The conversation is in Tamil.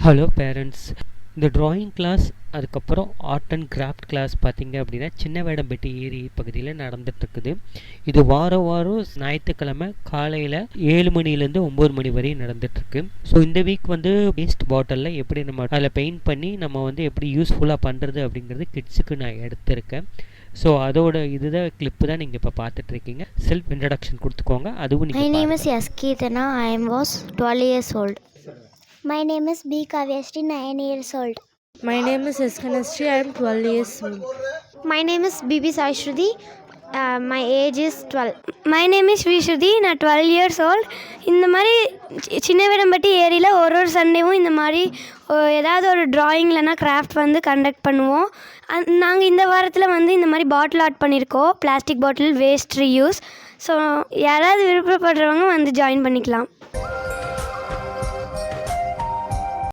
ஹலோ பேரண்ட்ஸ், இந்த ட்ராயிங் கிளாஸ் அதுக்கப்புறம் ஆர்ட் அண்ட் கிராஃப்ட் கிளாஸ் பார்த்தீங்க அப்படின்னா சின்னவேடம்பட்டி ஏரி பகுதியில் நடந்துகிட்ருக்குது. இது வாரம் ஞாயிற்றுக்கிழமை காலையில் 7 மணிலேருந்து 9 மணி வரையும் நடந்துகிட்ருக்கு. ஸோ இந்த வீக் வேஸ்ட் பாட்டிலில் எப்படி நம்ம அதில் பெயிண்ட் பண்ணி நம்ம எப்படி யூஸ்ஃபுல்லாக பண்ணுறது அப்படிங்கிறது கிட்ஸுக்கு நான் எடுத்திருக்கேன். ஸோ அதோட இதுதான் கிளிப்பு தான் நீங்கள் இப்போ பார்த்துட்ருக்கீங்க. செல்ஃப் இன்ட்ரடக்ஷன் கொடுத்துக்கோங்க. அதுவும் My name is Yaskithana. I was 12 years old. My name is B. Kavyasri, 9 years old. My name is Eskanasri. I am 12 years old. My name is BB Saishruti. My age is 12. My name is Vishruti. நான் 12 years old. இந்த மாதிரி சின்னவேடம்பட்டி ஏரியில் ஒரு சண்டேவும் இந்த மாதிரி ஏதாவது ஒரு ட்ராயிங் இல்லைனா கிராஃப்ட் கண்டக்ட் பண்ணுவோம். நாங்கள் இந்த வாரத்தில் இந்த மாதிரி பாட்டில் ஆர்ட் பண்ணியிருக்கோம். Plastic bottle waste reuse. So யாராவது விருப்பப்படுறவங்க ஜாயின் பண்ணிக்கலாம்.